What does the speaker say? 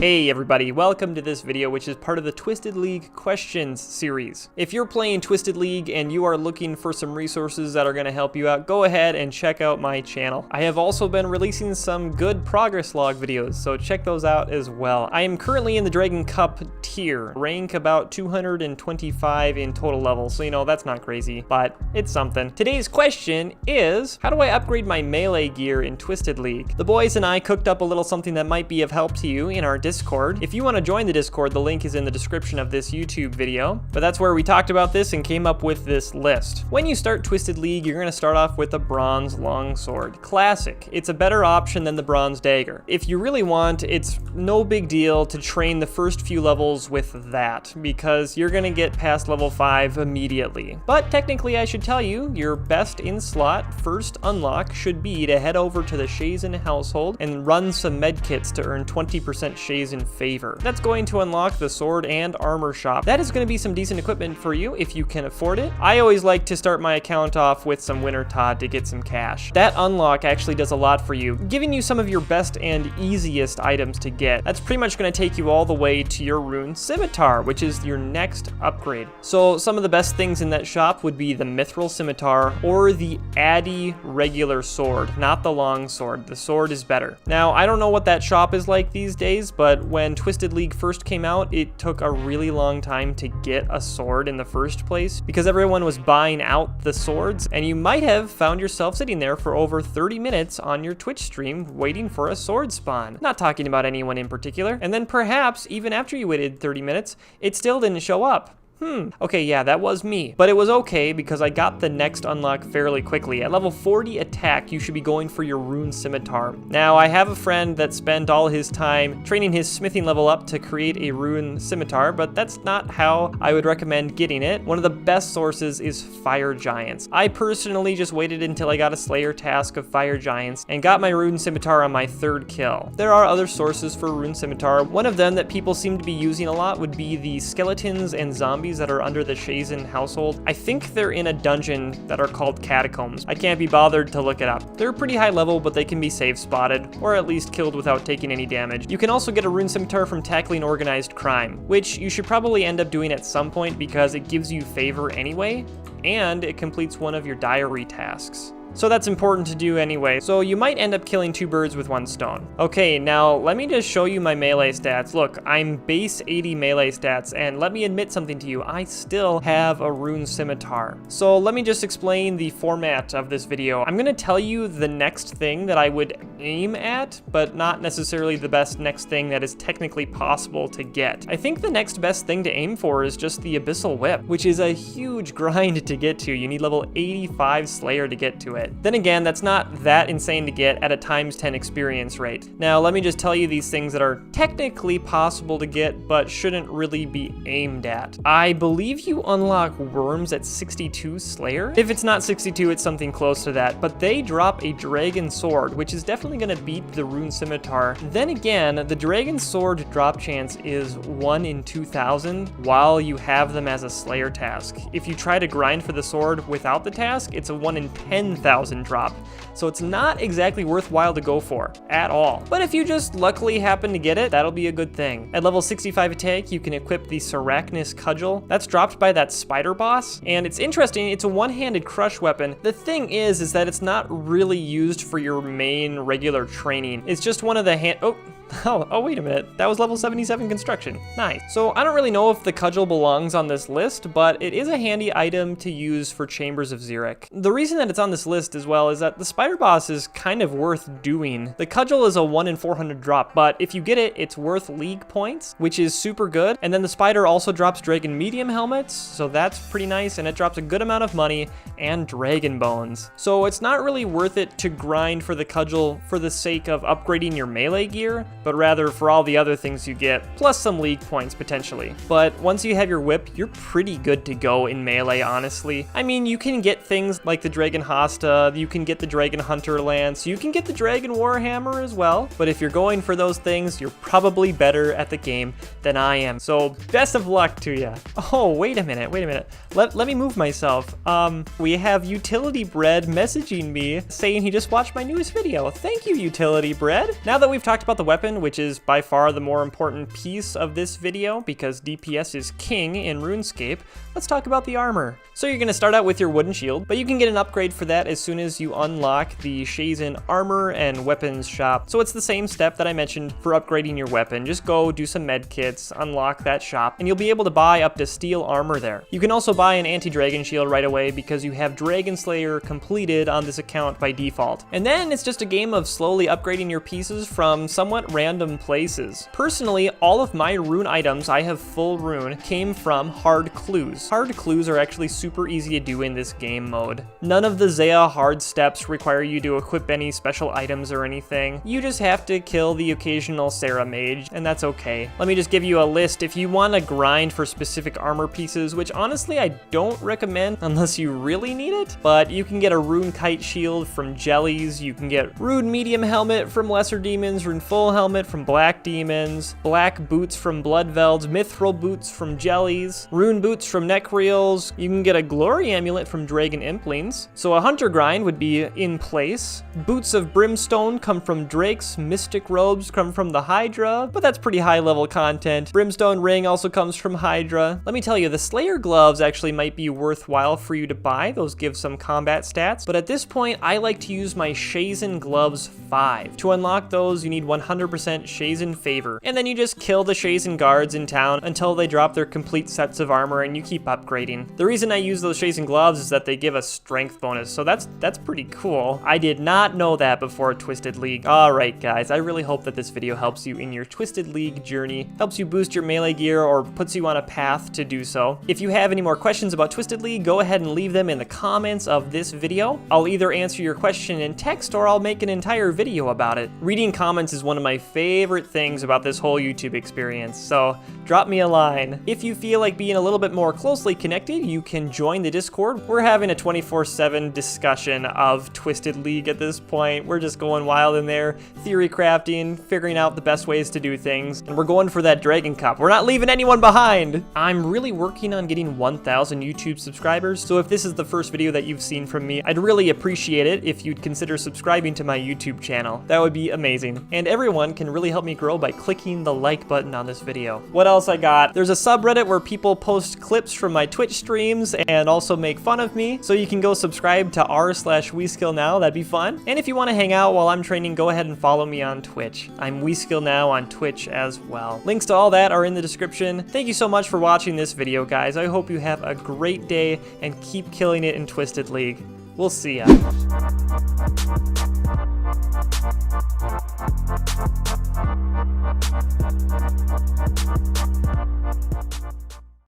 Hey everybody, welcome to this video, which is part of the Twisted League Questions series. If you're playing Twisted League and you are looking for some resources that are going to help you out, go ahead and check out my channel. I have also been releasing some good progress log videos, so check those out as well. I am currently in the Dragon Cup tier, rank about 225 in total level, so you know, that's not crazy, but it's something. Today's question is, how do I upgrade my melee gear in Twisted League? The boys and I cooked up a little something that might be of help to you in our Discord. If you want to join the Discord, the link is in the description of this YouTube video, but that's where we talked about this and came up with this list. When you start Twisted League, you're going to start off with a bronze longsword. Classic. It's a better option than the bronze dagger. If you really want, it's no big deal to train the first few levels with that, because you're going to get past level 5 immediately. But technically, I should tell you, your best in slot first unlock should be to head over to the Shazen household and run some medkits to earn 20% Shazen favor. That's going to unlock the sword and armor shop. That is going to be some decent equipment for you if you can afford it. I always like to start my account off with some Winter Todd to get some cash. That unlock actually does a lot for you, giving you some of your best and easiest items to get. That's pretty much going to take you all the way to your Rune scimitar, which is your next upgrade. So some of the best things in that shop would be the mithril scimitar or the Addy regular sword, not the long sword. The sword is better. Now, I don't know what that shop is like these days, but when Twisted League first came out, it took a really long time to get a sword in the first place because everyone was buying out the swords, and you might have found yourself sitting there for over 30 minutes on your Twitch stream waiting for a sword spawn. Not talking about anyone in particular. And then perhaps even after you waited 30 minutes, it still didn't show up. Okay, yeah, that was me. But it was okay because I got the next unlock fairly quickly. At level 40 attack, you should be going for your Rune scimitar. Now, I have a friend that spent all his time training his smithing level up to create a Rune scimitar, but that's not how I would recommend getting it. One of the best sources is Fire Giants. I personally just waited until I got a Slayer task of Fire Giants and got my Rune scimitar on my 3rd kill. There are other sources for Rune scimitar. One of them that people seem to be using a lot would be the skeletons and zombies that are under the Shazen household. I think they're in a dungeon that are called catacombs. I can't be bothered to look it up. They're pretty high level, but they can be safe spotted, or at least killed without taking any damage. You can also get a Rune scimitar from tackling organized crime, which you should probably end up doing at some point because it gives you favor anyway, and it completes one of your diary tasks. So that's important to do anyway, so you might end up killing 2 birds with 1 stone. Okay, now let me just show you my melee stats. Look, I'm base 80 melee stats, and let me admit something to you, I still have a Rune scimitar. So let me just explain the format of this video. I'm gonna tell you the next thing that I would aim at, but not necessarily the best next thing that is technically possible to get. I think the next best thing to aim for is just the Abyssal Whip, which is a huge grind to get to. You need level 85 Slayer to get to it. Then again, that's not that insane to get at a ×10 experience rate. Now, let me just tell you these things that are technically possible to get, but shouldn't really be aimed at. I believe you unlock worms at 62 Slayer. If it's not 62, it's something close to that, but they drop a dragon sword, which is definitely gonna beat the Rune scimitar. Then again, the dragon sword drop chance is 1 in 2,000 while you have them as a Slayer task. If you try to grind for the sword without the task, it's a 1 in 10,000 drop. So it's not exactly worthwhile to go for at all. But if you just luckily happen to get it, that'll be a good thing. At level 65 attack, you can equip the Sarachnis Cudgel. That's dropped by that spider boss. And it's interesting, it's a one-handed crush weapon. The thing is that it's not really used for your main regular training. It's just one of the Oh, wait a minute. That was level 77 construction. Nice. So I don't really know if the cudgel belongs on this list, but it is a handy item to use for Chambers of Xeric. The reason that it's on this list as well is that the spider boss is kind of worth doing. The cudgel is a 1 in 400 drop, but if you get it, it's worth league points, which is super good. And then the spider also drops dragon medium helmets, so that's pretty nice, and it drops a good amount of money and dragon bones. So it's not really worth it to grind for the cudgel for the sake of upgrading your melee gear, but rather for all the other things you get, plus some league points potentially. But once you have your whip, you're pretty good to go in melee, honestly. I mean, you can get things like the Dragon Hasta, you can get the Dragon Hunter Lance, you can get the Dragon Warhammer as well, but if you're going for those things, you're probably better at the game than I am. So best of luck to you. Oh, wait a minute. Let me move myself. We have Utility Bread messaging me saying he just watched my newest video. Thank you, Utility Bread. Now that we've talked about the weapon, weapon, which is by far the more important piece of this video because DPS is king in RuneScape, let's talk about the armor. So you're going to start out with your wooden shield, but you can get an upgrade for that as soon as you unlock the Shazen armor and weapons shop. So it's the same step that I mentioned for upgrading your weapon. Just go do some med kits, unlock that shop, and you'll be able to buy up to steel armor there. You can also buy an anti-dragon shield right away because you have Dragon Slayer completed on this account by default. And then it's just a game of slowly upgrading your pieces from somewhat random places. Personally, all of my rune items, I have full rune, came from hard clues. Hard clues are actually super easy to do in this game mode. None of the Zeah hard steps require you to equip any special items or anything. You just have to kill the occasional Sarah mage, and that's okay. Let me just give you a list. If you want to grind for specific armor pieces, which honestly I don't recommend unless you really need it, but you can get a rune kite shield from jellies, you can get rune medium helmet from lesser demons, rune full helmet from black demons, black boots from blood velds, mithril boots from jellies, rune boots from necreals, you can get a glory amulet from dragon implings. So a hunter grind would be in place. Boots of brimstone come from drakes, mystic robes come from the hydra, but that's pretty high level content. Brimstone ring also comes from hydra. Let me tell you, the slayer gloves actually might be worthwhile for you to buy. Those give some combat stats, but at this point I like to use my Shazen gloves 5. To unlock those you need 100% Shazen favor, and then you just kill the Shazen guards in town until they drop their complete sets of armor and you keep upgrading. The reason I use those Shazen gloves is that they give a strength bonus, so that's pretty cool. I did not know that before Twisted League. Alright guys, I really hope that this video helps you in your Twisted League journey, helps you boost your melee gear or puts you on a path to do so. If you have any more questions about Twisted League, go ahead and leave them in the comments of this video. I'll either answer your question in text or I'll make an entire video about it. Reading comments is one of my favorite things about this whole YouTube experience, so drop me a line. If you feel like being a little bit more closely connected, you can join the Discord. We're having a 24/7 discussion of Twisted League at this point. We're just going wild in there, theory crafting, figuring out the best ways to do things, and we're going for that Dragon Cup. We're not leaving anyone behind. I'm really working on getting 1,000 YouTube subscribers, so if this is the first video that you've seen from me, I'd really appreciate it if you'd consider subscribing to my YouTube channel. That would be amazing. And everyone can really help me grow by clicking the like button on this video. What else I got? There's a subreddit where people post clips from my Twitch streams and also make fun of me, so you can go subscribe to r/WeSkillNow. That'd be fun. And if you want to hang out while I'm training, go ahead and follow me on Twitch. I'm WeSkillNow on Twitch as well. Links to all that are in the description. Thank you so much for watching this video, guys. I hope you have a great day and keep killing it in Twisted League. We'll see ya.